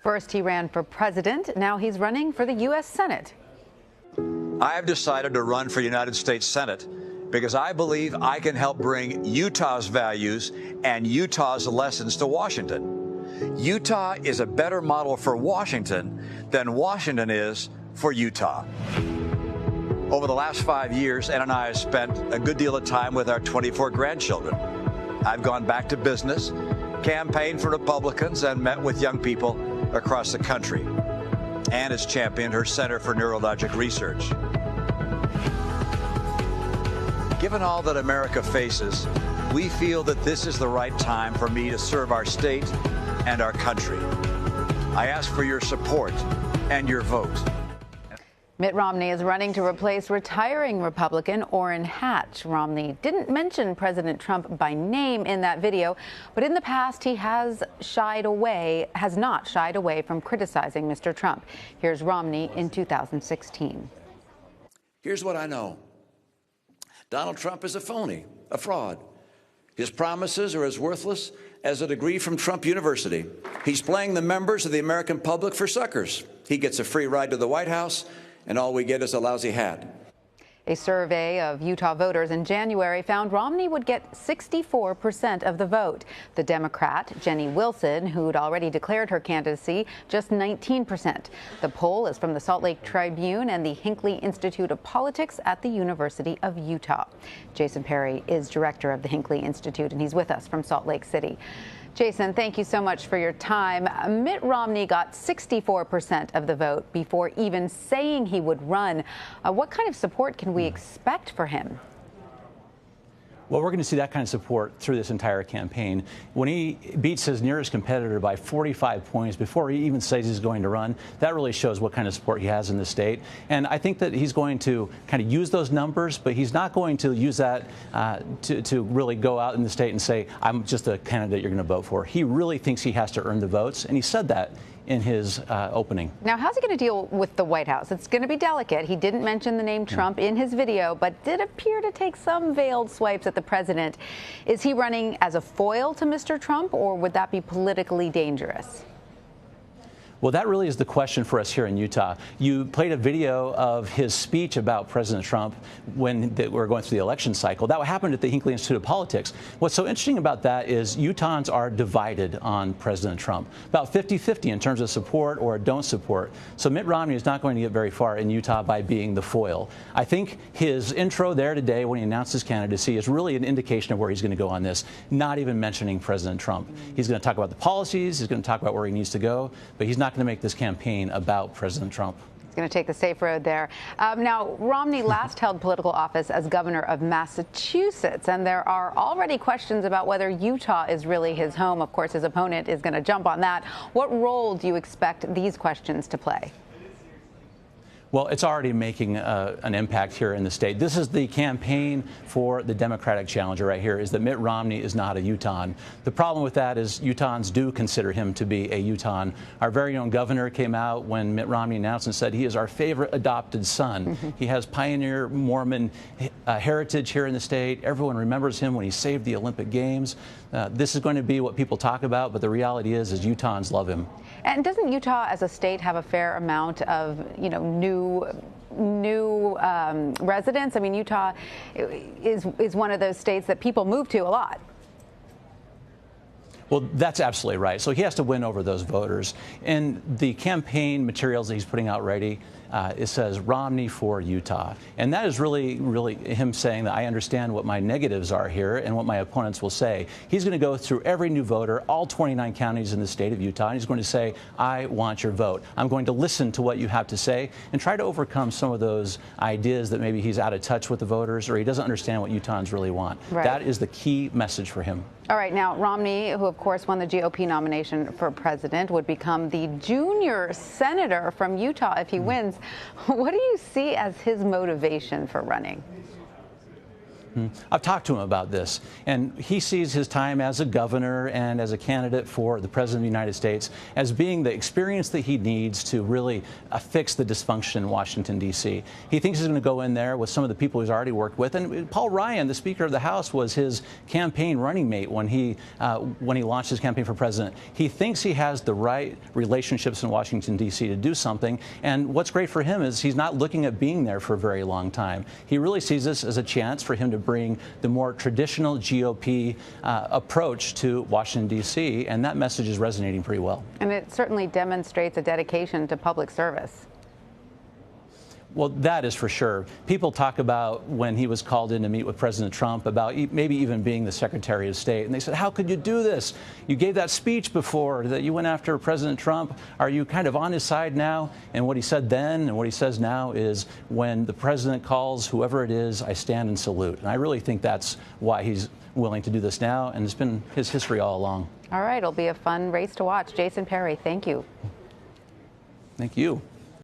First, he ran for president. Now he's running for the U.S. Senate. I have decided to run for United States Senate because I believe I can help bring Utah's values and Utah's lessons to Washington. Utah is a better model for Washington than Washington is for Utah. Over the last 5 years, Ann and I have spent a good deal of time with our 24 grandchildren. I've gone back to business, campaigned for Republicans, and met with young people across the country. Ann has championed her Center for Neurologic Research. Given all that America faces, we feel that this is the right time for me to serve our state and our country. I ask for your support and your vote. Mitt Romney is running to replace retiring Republican Orrin Hatch. Romney didn't mention President Trump by name in that video, but in the past he has not shied away from criticizing Mr. Trump. Here's Romney in 2016. Here's what I know. Donald Trump is a phony, a fraud. His promises are as worthless as a degree from Trump University. He's playing the members of the American public for suckers. He gets a free ride to the White House, and all we get is a lousy hat. A survey of Utah voters in January found Romney would get 64% of the vote. The Democrat, Jenny Wilson, who'd already declared her candidacy, just 19%. The poll is from the Salt Lake Tribune and the Hinckley Institute of Politics at the University of Utah. Jason Perry is director of the Hinckley Institute, and he's with us from Salt Lake City. Jason, thank you so much for your time. Mitt Romney got 64% of the vote before even saying he would run. What kind of support can we expect for him? Well, we're going to see that kind of support through this entire campaign. When he beats his nearest competitor by 45 points before he even says he's going to run, that really shows what kind of support he has in the state. And I think that he's going to kind of use those numbers, but he's not going to use that to really go out in the state and say, I'm just a candidate you're going to vote for. He really thinks he has to earn the votes, and he said that in his opening. Now, how's he going to deal with the White House? It's going to be delicate. He didn't mention the name Trump in his video, but did appear to take some veiled swipes at the president. Is he running as a foil to Mr. Trump, or would that be politically dangerous? Well, that really is the question for us here in Utah. You played a video of his speech about President Trump when we were going through the election cycle. That happened at the Hinckley Institute of Politics. What's so interesting about that is Utahns are divided on President Trump, about 50-50 in terms of support or don't support. So Mitt Romney is not going to get very far in Utah by being the foil. I think his intro there today when he announced his candidacy is really an indication of where he's going to go on this, not even mentioning President Trump. He's going to talk about the policies, he's going to talk about where he needs to go, but he's not going to make this campaign about President Trump. He's going to take the safe road there. Now, Romney last held political office as governor of Massachusetts, and there are already questions about whether Utah is really his home. Of course, his opponent is going to jump on that. What role do you expect these questions to play? Well, it's already making an impact here in the state. This is the campaign for the Democratic challenger right here, is that Mitt Romney is not a Utahn. The problem with that is Utahns do consider him to be a Utahn. Our very own governor came out when Mitt Romney announced and said he is our favorite adopted son. He has pioneer Mormon heritage here in the state. Everyone remembers him when he saved the Olympic Games. This is going to be what people talk about, but the reality is Utahns love him. And doesn't Utah as a state have a fair amount of, new residents? I mean, Utah is one of those states that people move to a lot. Well, that's absolutely right. So he has to win over those voters. In the campaign materials that he's putting out ready, it says Romney for Utah. And that is really him saying that I understand what my negatives are here and what my opponents will say. He's going to go through every new voter, all 29 counties in the state of Utah, and he's going to say, I want your vote. I'm going to listen to what you have to say and try to overcome some of those ideas that maybe he's out of touch with the voters or he doesn't understand what Utahns really want. Right. That is the key message for him. All right. Now, Romney, who, of course, won the GOP nomination for president, would become the junior senator from Utah if he wins. What do you see as his motivation for running? I've talked to him about this, and he sees his time as a governor and as a candidate for the President of the United States as being the experience that he needs to really fix the dysfunction in Washington, D.C. He thinks he's going to go in there with some of the people he's already worked with. And Paul Ryan, the Speaker of the House, was his campaign running mate when he launched his campaign for president. He thinks he has the right relationships in Washington, D.C. to do something. And what's great for him is he's not looking at being there for a very long time. He really sees this as a chance for him to bring the more traditional GOP approach to Washington, D.C., and that message is resonating pretty well. And it certainly demonstrates a dedication to public service. Well, that is for sure. People talk about when he was called in to meet with President Trump about maybe even being the Secretary of State. And they said, how could you do this? You gave that speech before that you went after President Trump. Are you kind of on his side now? And what he said then and what he says now is, when the president calls whoever it is, I stand and salute. And I really think that's why he's willing to do this now. And it's been his history all along. All right. It'll be a fun race to watch. Jason Perry, thank you. Thank you.